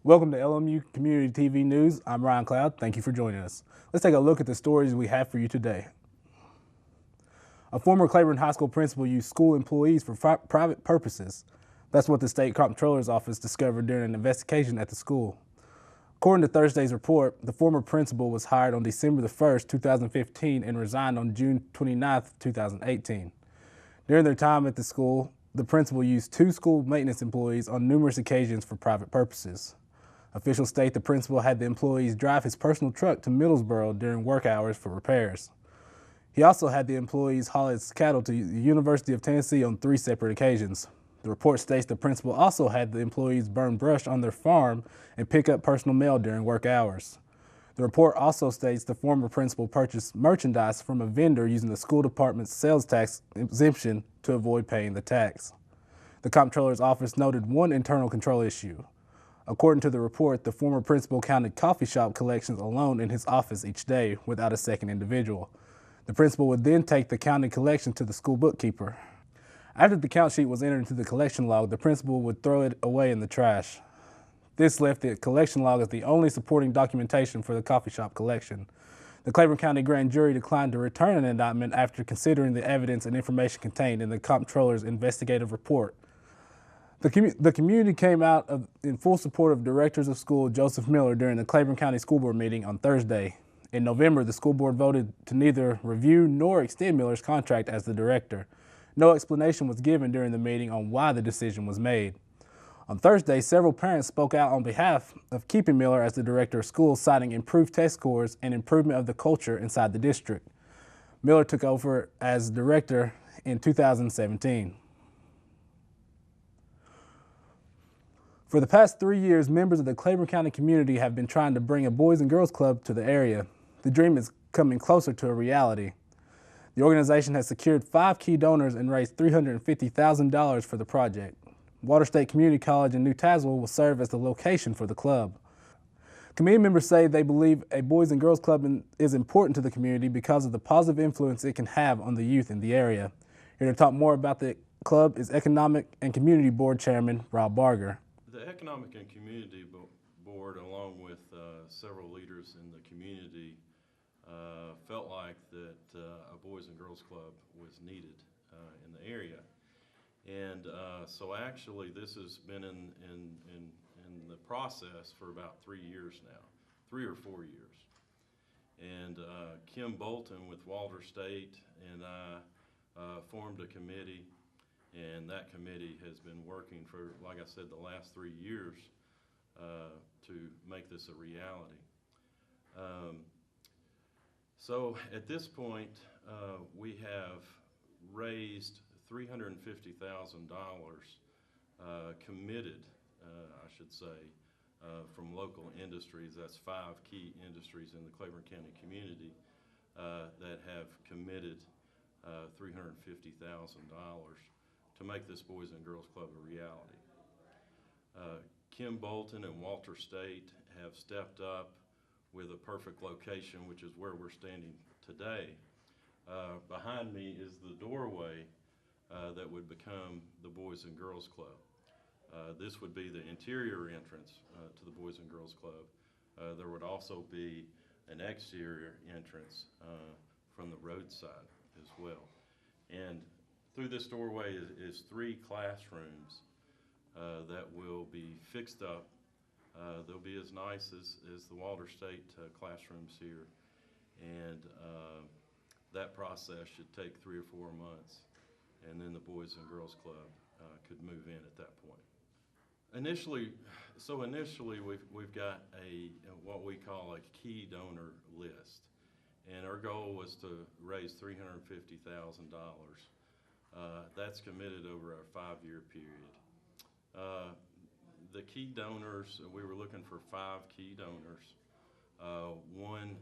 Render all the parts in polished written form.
Welcome to LMU Community TV News. I'm Ryan Cloud. Thank you for joining us. Let's take a look at the stories we have for you today. A former Claiborne High School principal used school employees for private purposes. That's what the state Comptroller's office discovered during an investigation at the school. According to Thursday's report, the former principal was hired on December 1st, 2015 and resigned on June 29th, 2018. During their time at the school, the principal used two school maintenance employees on numerous occasions for private purposes. Officials state the principal had the employees drive his personal truck to Middlesboro during work hours for repairs. He also had the employees haul his cattle to the University of Tennessee on 3 separate occasions. The report states the principal also had the employees burn brush on their farm and pick up personal mail during work hours. The report also states the former principal purchased merchandise from a vendor using the school department's sales tax exemption to avoid paying the tax. The Comptroller's office noted one internal control issue. According to the report, the former principal counted coffee shop collections alone in his office each day without a second individual. The principal would then take the counted collection to the school bookkeeper. After the count sheet was entered into the collection log, the principal would throw it away in the trash. This left the collection log as the only supporting documentation for the coffee shop collection. The Claiborne County Grand Jury declined to return an indictment after considering the evidence and information contained in the Comptroller's investigative report. The community came out in full support of Directors of Schools Joseph Miller during the Claiborne County School Board meeting on Thursday. In November, the school board voted to neither review nor extend Miller's contract as the director. No explanation was given during the meeting on why the decision was made. On Thursday, several parents spoke out on behalf of keeping Miller as the Director of Schools, citing improved test scores and improvement of the culture inside the district. Miller took over as director in 2017. For the past 3 years, members of the Claiborne County community have been trying to bring a Boys and Girls Club to the area. The dream is coming closer to a reality. The organization has secured 5 key donors and raised $350,000 for the project. Water State Community College in New Tazewell will serve as the location for the club. Committee members say they believe a Boys and Girls Club is important to the community because of the positive influence it can have on the youth in the area. Here to talk more about the club is Economic and Community Board Chairman Rob Barger. The Economic and Community Board, along with several leaders in the community, felt like that a Boys and Girls Club was needed in the area. And so actually this has been in the process for about 3 years now, 3 or 4 years. And Kim Bolton with Walter State and I formed a committee, and that committee has been working for, like I said, the last 3 years to make this a reality. So at this point, we have raised $350,000 committed, I should say, from local industries. That's 5 key industries in the Claiborne County community that have committed $350,000 to make this Boys and Girls Club a reality. Kim Bolton and Walter State have stepped up with a perfect location, which is where we're standing today. Behind me is the doorway that would become the Boys and Girls Club. This would be the interior entrance to the Boys and Girls Club. There would also be an exterior entrance from the roadside as well. And through this doorway is 3 classrooms that will be fixed up. They'll be as nice as the Walter State classrooms here. And that process should take 3 or 4 months. And then the Boys and Girls Club could move in at that point. Initially we've got what we call a key donor list. And our goal was to raise $350,000. That's committed over a 5-year period. The key donors, we were looking for 5 key donors. One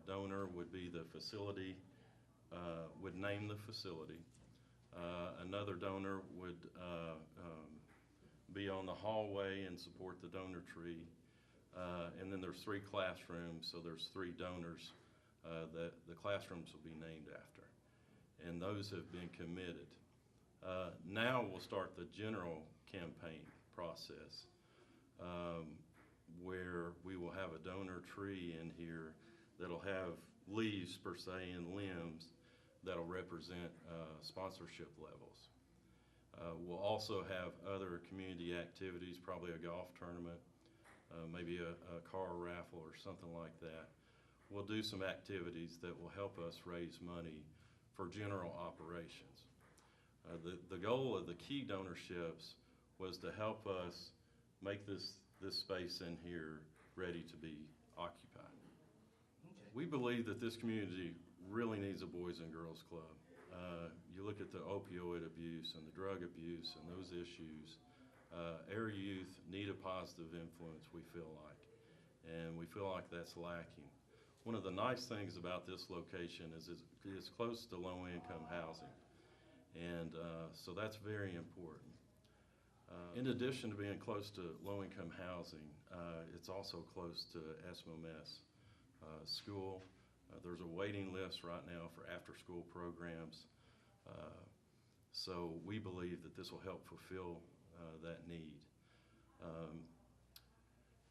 donor would be the facility, would name the facility. Another donor would be on the hallway and support the donor tree. And then there's 3 classrooms, so there's 3 donors that the classrooms will be named after. And those have been committed. Now we'll start the general campaign process. where we will have a donor tree in here that'll have leaves per se and limbs that'll represent sponsorship levels. We'll also have other community activities, probably a golf tournament, maybe a car raffle or something like that. We'll do some activities that will help us raise money for general operations. The goal of the key donorships was to help us make this space in here ready to be occupied. Okay. We believe that this community really needs a Boys and Girls Club. You look at the opioid abuse and the drug abuse and those issues, our youth need a positive influence, we feel like, and we feel like that's lacking. One of the nice things about this location is it's close to low-income housing, and so that's very important. In addition to being close to low-income housing, it's also close to SMMS school. There's a waiting list right now for after-school programs, so we believe that this will help fulfill that need.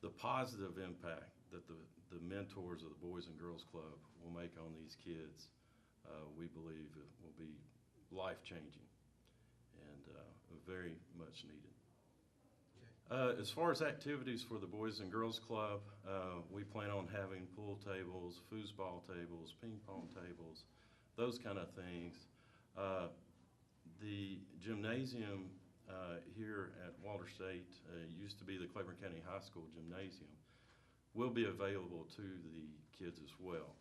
The positive impact that the mentors of the Boys and Girls Club will make on these kids, we believe it will be life-changing and very much needed. As far as activities for the Boys and Girls Club, we plan on having pool tables, foosball tables, ping pong tables, those kind of things. The gymnasium here at Walter State used to be the Claiborne County High School gymnasium, will be available to the kids as well.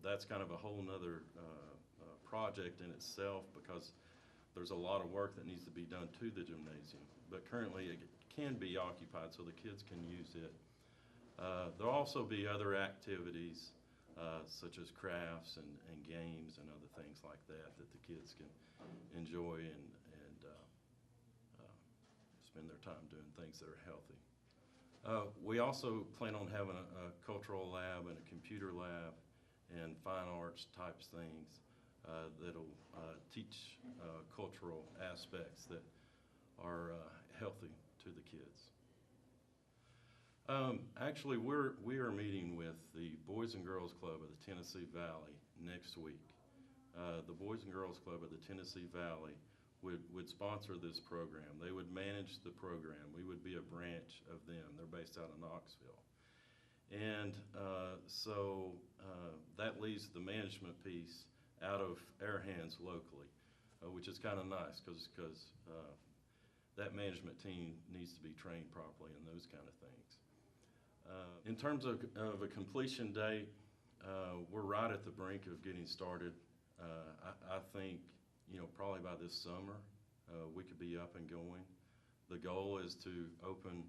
That's kind of a whole nother project in itself, because there's a lot of work that needs to be done to the gymnasium, but currently it can be occupied so the kids can use it. There'll also be other activities such as crafts and games and other things like that that the kids can enjoy and spend their time doing things that are healthy. We also plan on having a cultural lab and a computer lab and fine arts types things that'll teach cultural aspects that are healthy to the kids. Actually, we are meeting with the Boys and Girls Club of the Tennessee Valley next week. The Boys and Girls Club of the Tennessee Valley would sponsor this program. They would manage the program. We would be a branch of them. They're based out of Knoxville. And so that leaves the management piece out of our hands locally, which is kind of nice because that management team needs to be trained properly and those kind of things. In terms of a completion date, we're right at the brink of getting started. I think, probably by this summer, we could be up and going. The goal is to open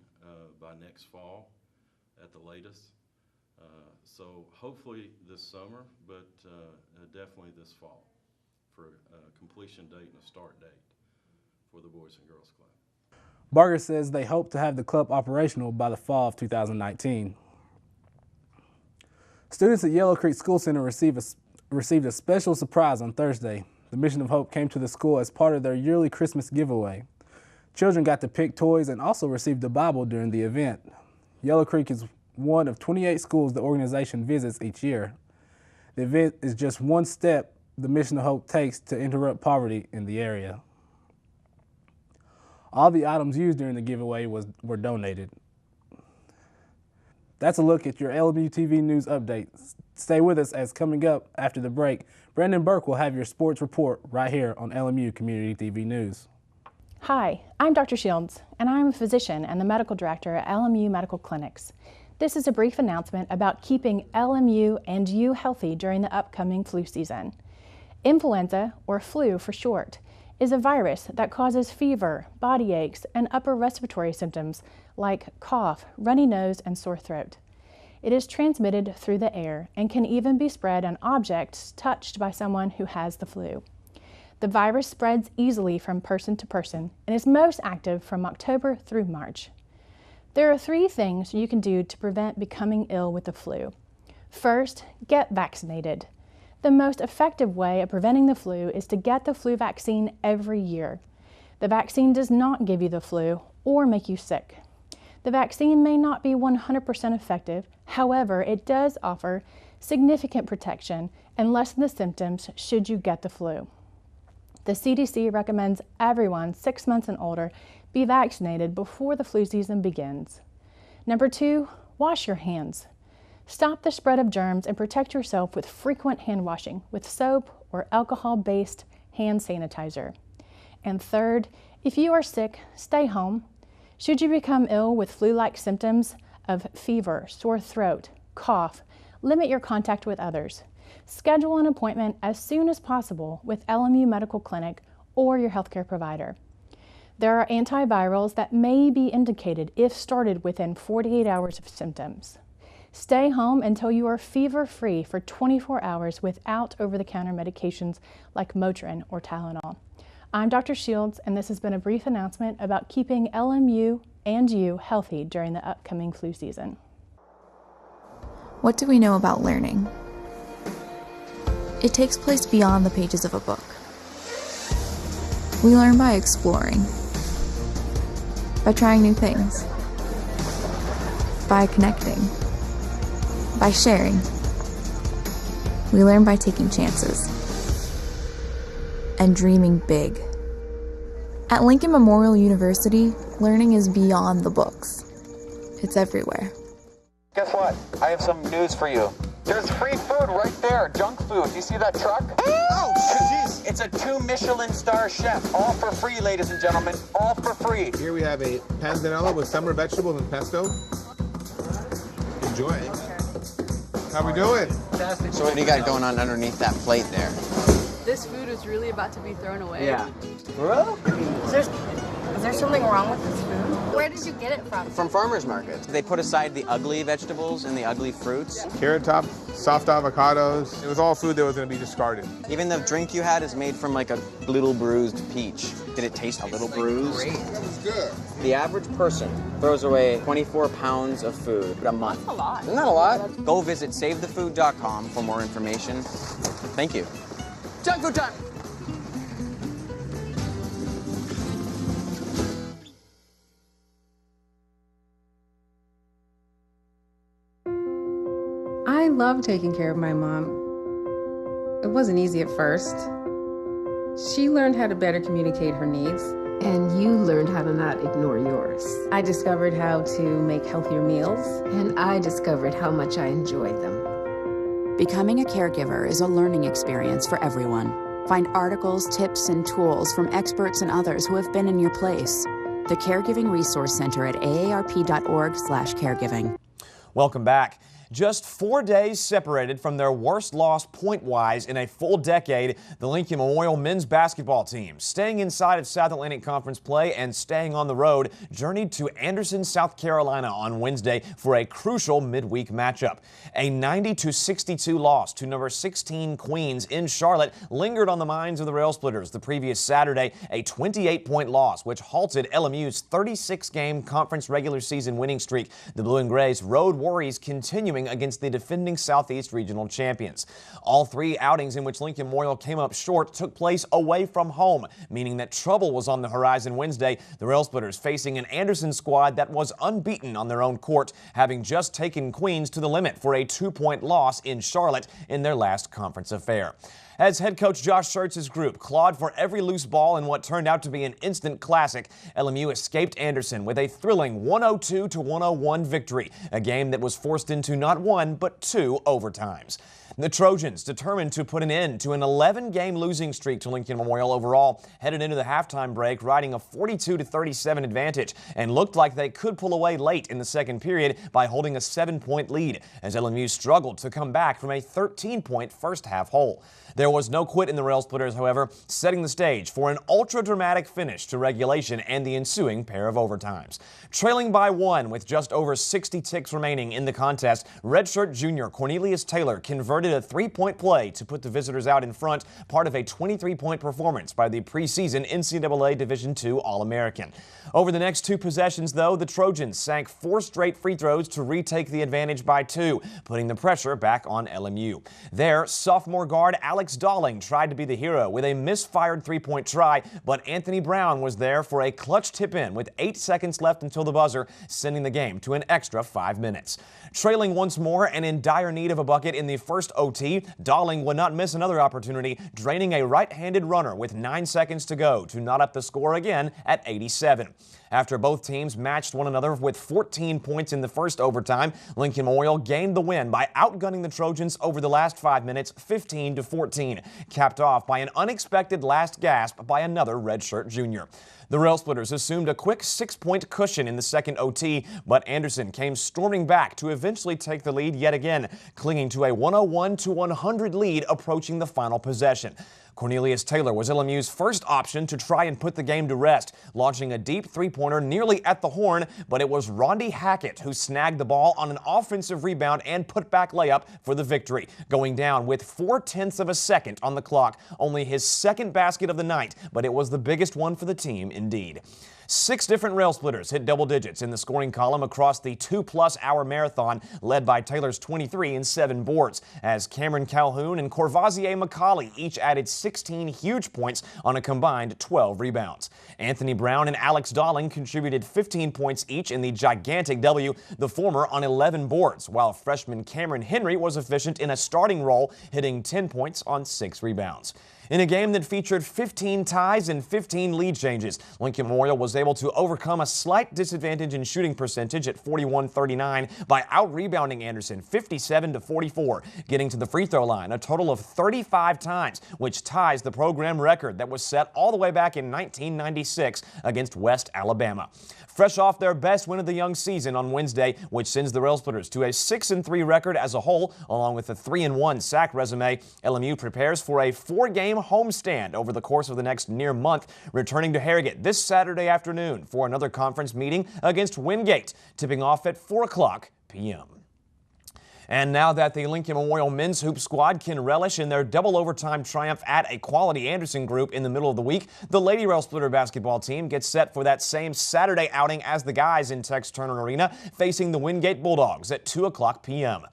by next fall at the latest. So hopefully this summer, but definitely this fall for a completion date and a start date for the Boys and Girls Club. Barger says they hope to have the club operational by the fall of 2019. Students at Yellow Creek School Center received a special surprise on Thursday. The Mission of Hope came to the school as part of their yearly Christmas giveaway. Children got to pick toys and also received a Bible during the event. Yellow Creek is one of 28 schools the organization visits each year. The event is just one step the Mission of Hope takes to interrupt poverty in the area. All the items used during the giveaway were donated. That's a look at your LMU TV news update. Stay with us, as coming up after the break, Brandon Burke will have your sports report right here on LMU Community TV News. Hi, I'm Dr. Shields, and I'm a physician and the medical director at LMU Medical Clinics. This is a brief announcement about keeping LMU and you healthy during the upcoming flu season. Influenza, or flu for short, is a virus that causes fever, body aches, and upper respiratory symptoms like cough, runny nose, and sore throat. It is transmitted through the air and can even be spread on objects touched by someone who has the flu. The virus spreads easily from person to person and is most active from October through March. There are 3 things you can do to prevent becoming ill with the flu. First, get vaccinated. The most effective way of preventing the flu is to get the flu vaccine every year. The vaccine does not give you the flu or make you sick. The vaccine may not be 100% effective, however, it does offer significant protection and lessen the symptoms should you get the flu. The CDC recommends everyone 6 months and older be vaccinated before the flu season begins. Number 2, wash your hands. Stop the spread of germs and protect yourself with frequent hand washing with soap or alcohol-based hand sanitizer. And third, if you are sick, stay home. Should you become ill with flu-like symptoms of fever, sore throat, cough, limit your contact with others. Schedule an appointment as soon as possible with LMU Medical Clinic or your healthcare provider. There are antivirals that may be indicated if started within 48 hours of symptoms. Stay home until you are fever-free for 24 hours without over-the-counter medications like Motrin or Tylenol. I'm Dr. Shields, and this has been a brief announcement about keeping LMU and you healthy during the upcoming flu season. What do we know about learning? It takes place beyond the pages of a book. We learn by exploring, by trying new things, by connecting, by sharing. We learn by taking chances and dreaming big. At Lincoln Memorial University, learning is beyond the books. It's everywhere. Guess what? I have some news for you. There's free food right there, junk food. You see that truck? Oh, jeez. It's a 2 Michelin star chef. All for free, ladies and gentlemen. All for free. Here we have a panzanella with summer vegetables and pesto. Enjoy. How we doing? Fantastic. So what do you got going on underneath that plate there? This food is really about to be thrown away. Yeah. Bro? Is there something wrong with this food? Where did you get it from? From farmers markets. They put aside the ugly vegetables and the ugly fruits. Carrot top, soft avocados. It was all food that was going to be discarded. Even the drink you had is made from like a little bruised peach. Did it taste a little bruised? Great. It's good. The average person throws away 24 pounds of food a month. That's a lot. Isn't that a lot? Go visit savethefood.com for more information. Thank you. Junk food time! I love taking care of my mom. It wasn't easy at first. She learned how to better communicate her needs. And you learned how to not ignore yours. I discovered how to make healthier meals. And I discovered how much I enjoyed them. Becoming a caregiver is a learning experience for everyone. Find articles, tips, and tools from experts and others who have been in your place. The Caregiving Resource Center at aarp.org/caregiving. Welcome back. Just 4 days separated from their worst loss point-wise in a full decade, the Lincoln Memorial men's basketball team, staying inside of South Atlantic Conference play and staying on the road, journeyed to Anderson, South Carolina on Wednesday for a crucial midweek matchup. A 90-62 loss to number 16 Queens in Charlotte lingered on the minds of the Rail Splitters the previous Saturday, a 28-point loss which halted LMU's 36-game conference regular season winning streak. The Blue and Grays' road worries continuing against the defending Southeast Regional champions. All 3 outings in which Lincoln Memorial came up short took place away from home, meaning that trouble was on the horizon Wednesday. The Rail Splitters facing an Anderson squad that was unbeaten on their own court, having just taken Queens to the limit for a 2-point loss in Charlotte in their last conference affair. As head coach Josh Schertz's group clawed for every loose ball in what turned out to be an instant classic, LMU escaped Anderson with a thrilling 102-101 victory, a game that was forced into not 1 but 2 overtimes. The Trojans, determined to put an end to an 11-game losing streak to Lincoln Memorial overall, headed into the halftime break riding a 42-37 advantage and looked like they could pull away late in the second period by holding a 7-point lead as LMU struggled to come back from a 13-point first-half hole. There was no quit in the Rail Splitters, however, setting the stage for an ultra-dramatic finish to regulation and the ensuing pair of overtimes. Trailing by 1 with just over 60 ticks remaining in the contest, redshirt junior Cornelius Taylor converted a 3-point play to put the visitors out in front, part of a 23-point performance by the preseason NCAA Division II All-American. Over the next 2 possessions, though, the Trojans sank 4 straight free throws to retake the advantage by 2, putting the pressure back on LMU. There, sophomore guard Alex Alex Dahling tried to be the hero with a misfired three-point try, but Anthony Brown was there for a clutch tip-in with 8 seconds left until the buzzer, sending the game to an extra 5 minutes. Trailing once more and in dire need of a bucket in the first OT, Dahling would not miss another opportunity, draining a right-handed runner with 9 seconds to go to knot up the score again at 87. After both teams matched one another with 14 points in the first overtime, Lincoln Memorial gained the win by outgunning the Trojans over the last 5 minutes, 15-14, capped off by an unexpected last gasp by another redshirt junior. The Rail Splitters assumed a quick 6-point cushion in the second OT, but Anderson came storming back to eventually take the lead yet again, clinging to a 101-100 lead approaching the final possession. Cornelius Taylor was LMU's first option to try and put the game to rest, launching a deep three-pointer nearly at the horn, but it was Rondi Hackett who snagged the ball on an offensive rebound and put-back layup for the victory, going down with 0.4 of a second on the clock. Only his second basket of the night, but it was the biggest one for the team indeed. 6 different Rail Splitters hit double digits in the scoring column across the 2+ hour marathon, led by Taylor's 23 and 7 boards, as Cameron Calhoun and Corvazier McCauley each added 16 huge points on a combined 12 rebounds. Anthony Brown and Alex Dahling contributed 15 points each in the gigantic W, the former on 11 boards, while freshman Cameron Henry was efficient in a starting role, hitting 10 points on 6 rebounds. In a game that featured 15 ties and 15 lead changes, Lincoln Memorial was able to overcome a slight disadvantage in shooting percentage at 41-39 by out-rebounding Anderson 57-44, getting to the free throw line a total of 35 times, which ties the program record that was set all the way back in 1996 against West Alabama. Fresh off their best win of the young season on Wednesday, which sends the Rail Splitters to a 6-3 record as a whole, along with a 3-1 sack resume, LMU prepares for a 4-game homestand over the course of the next near month, returning to Harrogate this Saturday afternoon for another conference meeting against Wingate, tipping off at 4:00 p.m. And now that the Lincoln Memorial men's hoop squad can relish in their double overtime triumph at a quality Anderson group in the middle of the week, the Lady Rail Splitter basketball team gets set for that same Saturday outing as the guys in Tex Turner Arena, facing the Wingate Bulldogs at 2:00 p.m.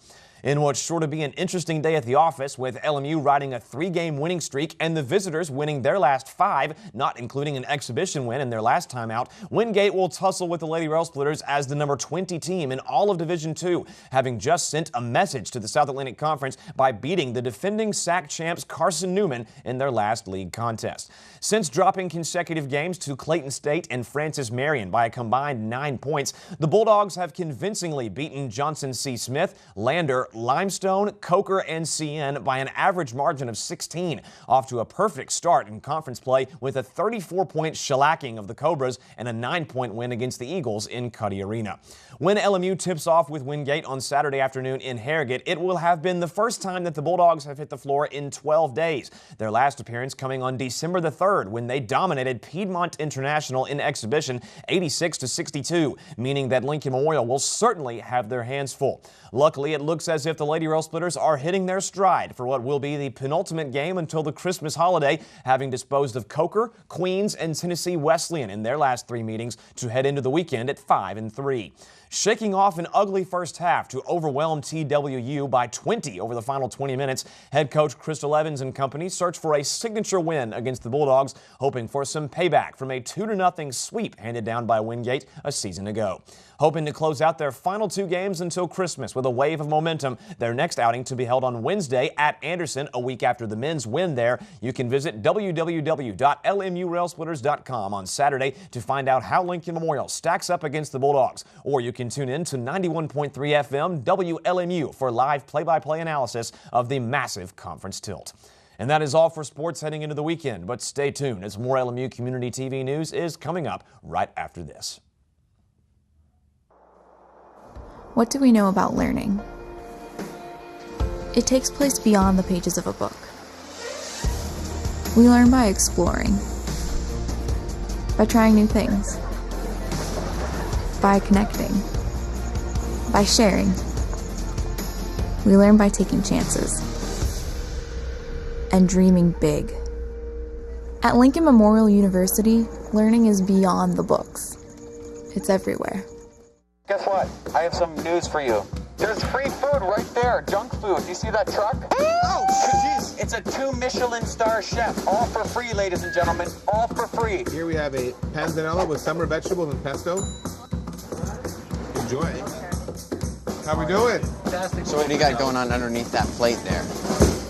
In what's sure to be an interesting day at the office, with LMU riding a 3-game winning streak and the visitors winning their last 5, not including an exhibition win in their last time out, Wingate will tussle with the Lady Rail Splitters as the number 20 team in all of Division II, having just sent a message to the South Atlantic Conference by beating the defending SAC champs Carson Newman in their last league contest. Since dropping consecutive games to Clayton State and Francis Marion by a combined 9 points, the Bulldogs have convincingly beaten Johnson C. Smith, Lander, Limestone, Coker, and CN by an average margin of 16, off to a perfect start in conference play with a 34-point shellacking of the Cobras and a 9-point win against the Eagles in Cuddy Arena. When LMU tips off with Wingate on Saturday afternoon in Harrogate, it will have been the first time that the Bulldogs have hit the floor in 12 days, their last appearance coming on December the 3rd when they dominated Piedmont International in exhibition 86-62, meaning that Lincoln Memorial will certainly have their hands full. Luckily, it looks as if the Lady Rail Splitters are hitting their stride for what will be the penultimate game until the Christmas holiday, having disposed of Coker, Queens, and Tennessee Wesleyan in their last 3 meetings to head into the weekend at 5-3. Shaking off an ugly first half to overwhelm TWU by 20 over the final 20 minutes, head coach Crystal Evans and company search for a signature win against the Bulldogs, hoping for some payback from a 2-0 sweep handed down by Wingate a season ago. Hoping to close out their final 2 games until Christmas with a wave of momentum, their next outing to be held on Wednesday at Anderson a week after the men's win there. You can visit www.lmurailsplitters.com on Saturday to find out how Lincoln Memorial stacks up against the Bulldogs, or you can tune in to 91.3 FM WLMU for live play-by-play analysis of the massive conference tilt. And that is all for sports heading into the weekend, but stay tuned as more LMU Community TV news is coming up right after this. What do we know about learning? It takes place beyond the pages of a book. We learn by exploring, by trying new things, by connecting, by sharing. We learn by taking chances and dreaming big. At Lincoln Memorial University, learning is beyond the books. It's everywhere. Guess what? I have some news for you. There's free food right there, junk food. Do you see that truck? Oh, jeez. It's a 2 Michelin star chef. All for free, ladies and gentlemen. All for free. Here we have a panzanella with summer vegetables and pesto. Enjoy. How we doing? Fantastic. So what do you got going on underneath that plate there?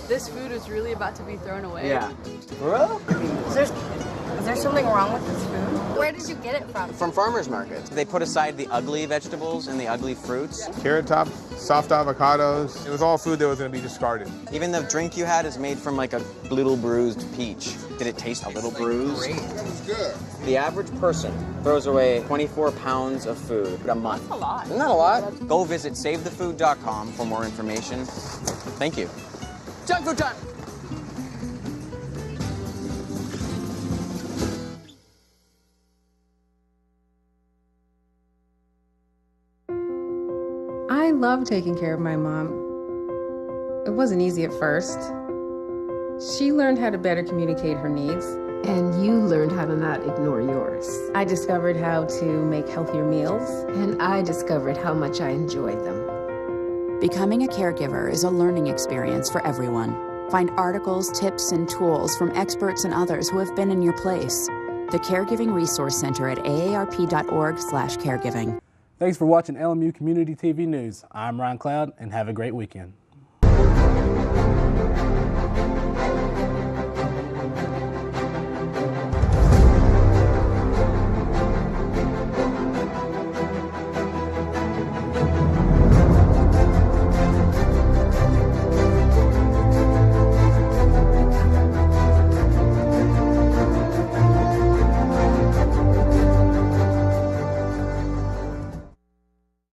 This food is really about to be thrown away. Yeah. Bro? Is there something wrong with this food? Where did you get it from? From farmers markets. They put aside the ugly vegetables and the ugly fruits. Carrot top, soft avocados. It was all food that was going to be discarded. Even the drink you had is made from like a little bruised peach. Did it taste a little bruised? Great. It was good. The average person throws away 24 pounds of food a month. That's a lot. Isn't that a lot? Go visit savethefood.com for more information. Thank you. Junk food time! I love taking care of my mom. It wasn't easy at first. She learned how to better communicate her needs. And you learned how to not ignore yours. I discovered how to make healthier meals. And I discovered how much I enjoyed them. Becoming a caregiver is a learning experience for everyone. Find articles, tips, and tools from experts and others who have been in your place. The Caregiving Resource Center at aarp.org/caregiving. Thanks for watching LMU Community TV News. I'm Ryan Cloud, and have a great weekend.